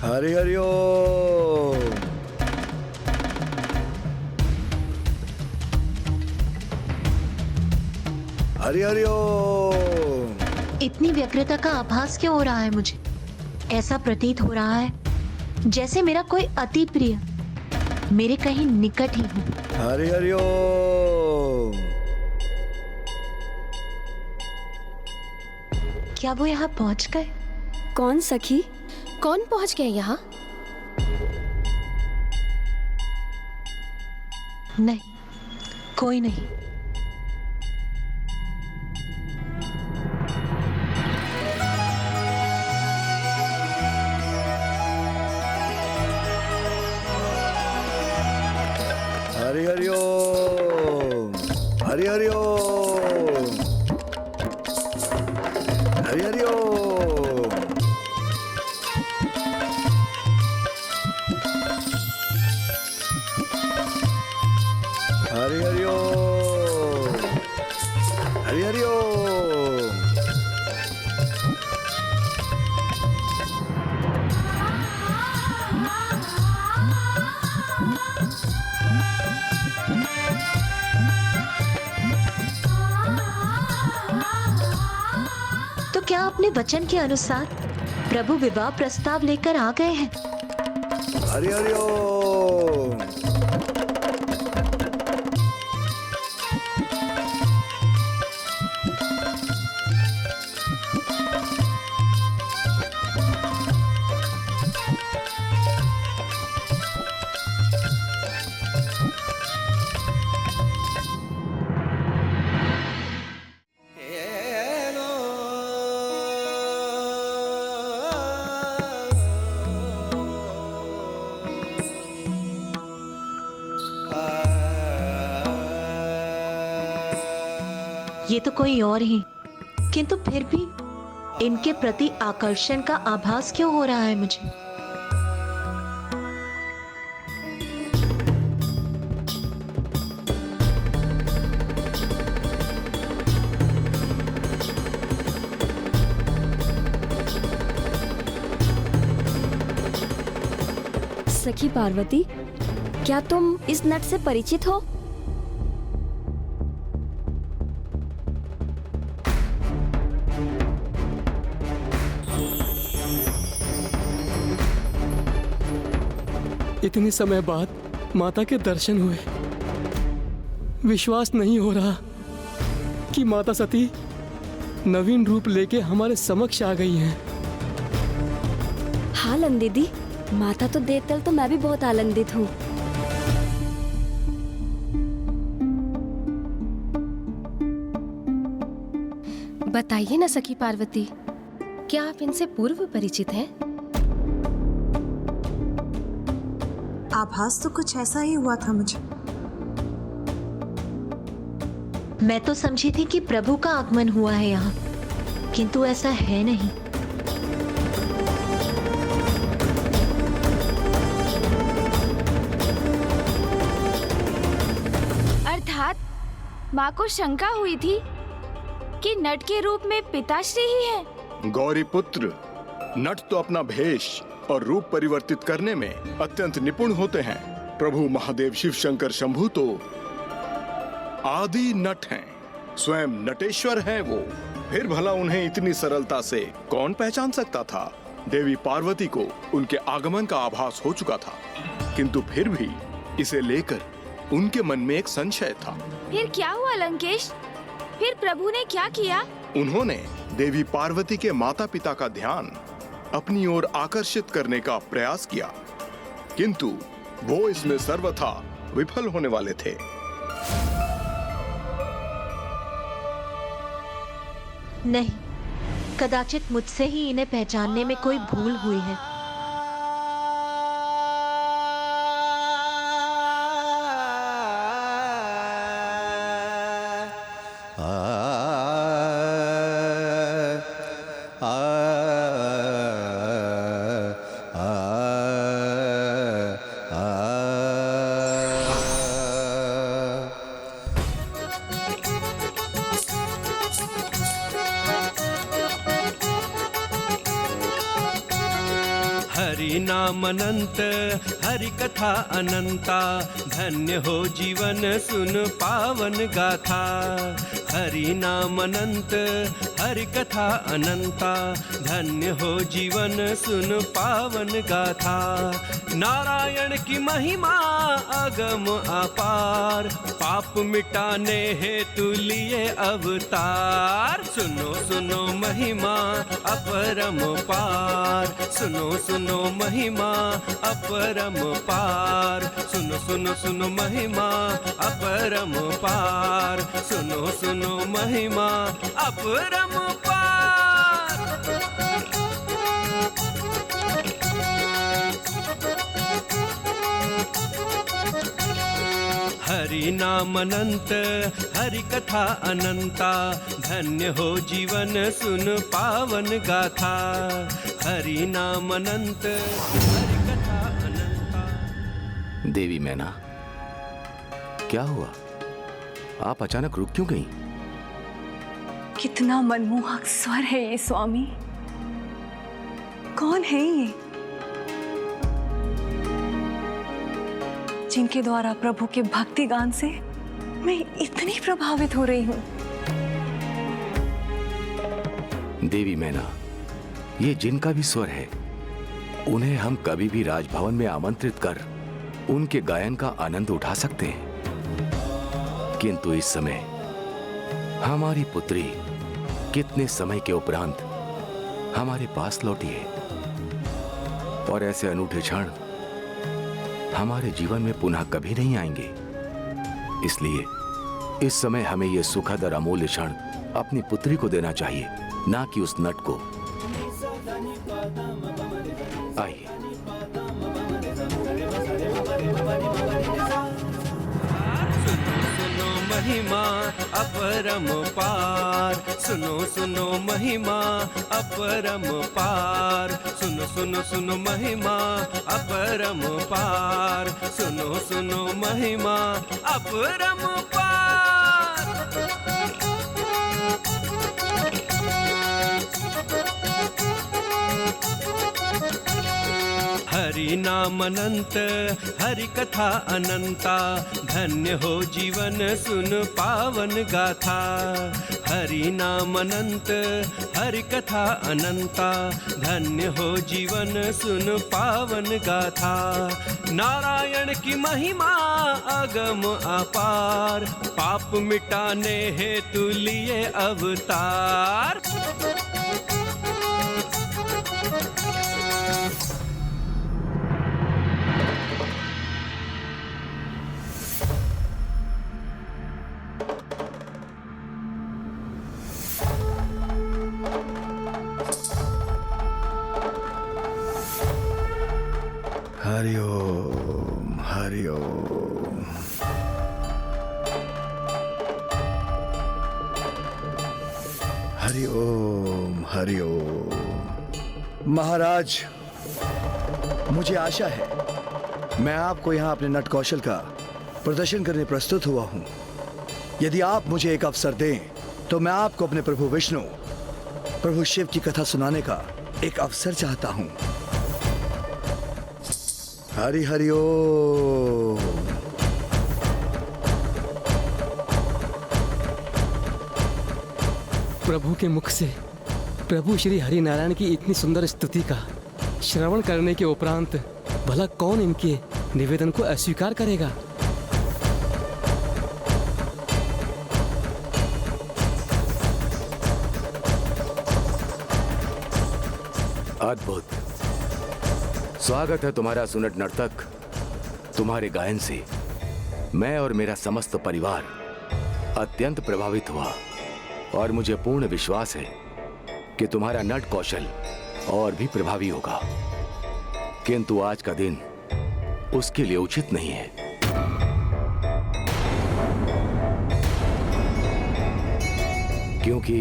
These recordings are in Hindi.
हरि हरि ओम। हरि हरि ओम। इतनी व्यग्रता का आभास क्यों हो रहा है मुझे? ऐसा प्रतीत हो रहा है जैसे मेरा कोई अति प्रिय मेरे कहीं निकट ही हो। हरि हरि ओम। क्या वो यहाँ पहुँच गए? कौन सखी? कौन पहुंच गए यहाँ? नहीं, कोई नहीं। हरि हरि ओम। हरि हरि ओम। हरि हरि ओम। हरि हरि ओम। हरि हरि ओम। तो क्या अपने वचन के अनुसार प्रभु विवाह प्रस्ताव लेकर आ गए हैं? हरि हरि ओम। ये तो कोई और ही, किंतु फिर भी इनके प्रति आकर्षण का आभास क्यों हो रहा है मुझे? सखी पार्वती, क्या तुम इस नट से परिचित हो? इतने समय बाद माता के दर्शन हुए। विश्वास नहीं हो रहा कि माता सती नवीन रूप लेके हमारे समक्ष आ गई हैं। हाँ नंदीदी, माता तो देखकर तो मैं भी बहुत आनंदित हूँ। बताइए ना सखी पार्वती, क्या आप इनसे पूर्व परिचित हैं? आभास तो कुछ ऐसा ही हुआ था मुझे। मैं तो समझी थी कि प्रभु का आगमन हुआ है यहाँ, किंतु ऐसा है नहीं। अर्थात माँ को शंका हुई थी कि नट के रूप में पिताश्री ही है। गौरी पुत्र, नट तो अपना भेष और रूप परिवर्तित करने में अत्यंत निपुण होते हैं। प्रभु महादेव शिव शंकर शंभु तो आदि नट हैं, स्वयं नटेश्वर हैं वो। फिर भला उन्हें इतनी सरलता से कौन पहचान सकता था? देवी पार्वती को उनके आगमन का आभास हो चुका था, किंतु फिर भी इसे लेकर उनके मन में एक संशय था। फिर क्या हुआ लंकेश? फिर प्रभु ने क्या किया? उन्होंने देवी पार्वती के माता पिता का ध्यान अपनी ओर आकर्षित करने का प्रयास किया, किंतु वो इसमें सर्वथा विफल होने वाले थे। नहीं, कदाचित मुझसे ही इन्हें पहचानने में कोई भूल हुई है। हरि नाम अनंत हरि कथा अनंता, धन्य हो जीवन सुन पावन गाथा। हरि नाम अनंत हरि कथा अनंता, धन्य हो जीवन सुन पावन गाथा। नारायण की महिमा अगम अपार, पाप मिटाने हेतु लिए अवतार। सुनो सुनो महिमा अपरम पार, सुनो सुनो महिमा अपरम पार। सुनो सुनो सुनो महिमा अपरम पार, सुनो सुनो महिमा अपरम पार। हरि नाम अनंत हरि कथा अनंता, धन्य हो जीवन सुन पावन गाथा। हरि नाम अनंत हरि कथा अनंता। देवी मैना, क्या हुआ? आप अचानक रुक क्यों गई? कितना मनमोहक स्वर है ये स्वामी। कौन है ये जिनके द्वारा प्रभु के भक्ति गान से मैं इतनी प्रभावित हो रही हूं? देवी मैना, ये जिनका भी स्वर है, उन्हें हम कभी भी राजभवन में आमंत्रित कर उनके गायन का आनंद उठा सकते हैं। किंतु इस समय हमारी पुत्री कितने समय के उपरांत हमारे पास लौटी है, और ऐसे अनूठे क्षण हमारे जीवन में पुनः कभी नहीं आएंगे। इसलिए इस समय हमें यह सुखद और अमूल्य क्षण अपनी पुत्री को देना चाहिए, ना कि उस नट को। आइए। महिमा अपरम पार, सुनो सुनो महिमा अपरम पार। सुनो सुनो सुनो महिमा अपरम पार, सुनो सुनो महिमा अपरम पार। हरि नाम अनंत हरि कथा अनंता, धन्य हो जीवन सुन पावन गाथा। हरि नाम अनंत हरि कथा अनंता, धन्य हो जीवन सुन पावन गाथा। नारायण की महिमा अगम अपार, पाप मिटाने हेतु लिए अवतार। हरि ओम हरि ओम। हरि ओम हरि ओम। महाराज, मुझे आशा है मैं आपको यहाँ अपने नट कौशल का प्रदर्शन करने प्रस्तुत हुआ हूँ। यदि आप मुझे एक अवसर दें तो मैं आपको अपने प्रभु विष्णु, प्रभु शिव की कथा सुनाने का एक अवसर चाहता हूँ। हरि हरि ओम। प्रभु के मुख से प्रभु श्री हरि नारायण की इतनी सुंदर स्तुति का श्रवण करने के उपरांत भला कौन इनके निवेदन को अस्वीकार करेगा? अद्भुत। स्वागत है तुम्हारा सुनट नर्तक। तुम्हारे गायन से मैं और मेरा समस्त परिवार अत्यंत प्रभावित हुआ, और मुझे पूर्ण विश्वास है कि तुम्हारा नट कौशल और भी प्रभावी होगा। किंतु आज का दिन उसके लिए उचित नहीं है। क्योंकि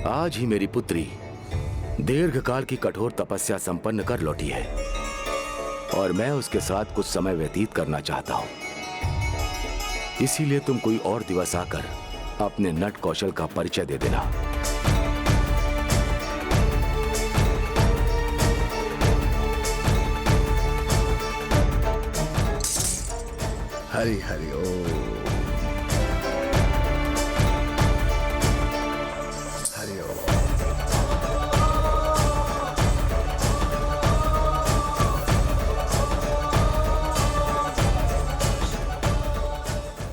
आज ही मेरी पुत्री दीर्घकाल की कठोर तपस्या संपन्न कर लौटी है, और मैं उसके साथ कुछ समय व्यतीत करना चाहता हूं। इसीलिए तुम कोई और दिवस आकर अपने नट कौशल का परिचय दे देना। हरि हरि ओम। हरि ओम।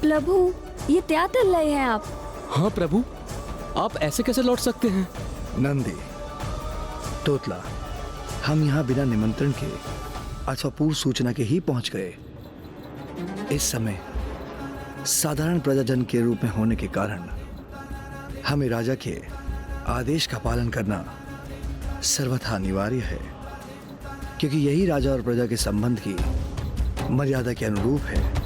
प्रभु ये क्या कर रहे हैं आप? हाँ प्रभु, आप ऐसे कैसे लौट सकते हैं? नंदी, तोतला, हम यहाँ बिना निमंत्रण के अथवा पूर्व सूचना के ही पहुंच गए। इस समय साधारण प्रजाजन के रूप में होने के कारण हमें राजा के आदेश का पालन करना सर्वथा अनिवार्य है, क्योंकि यही राजा और प्रजा के संबंध की मर्यादा के अनुरूप है।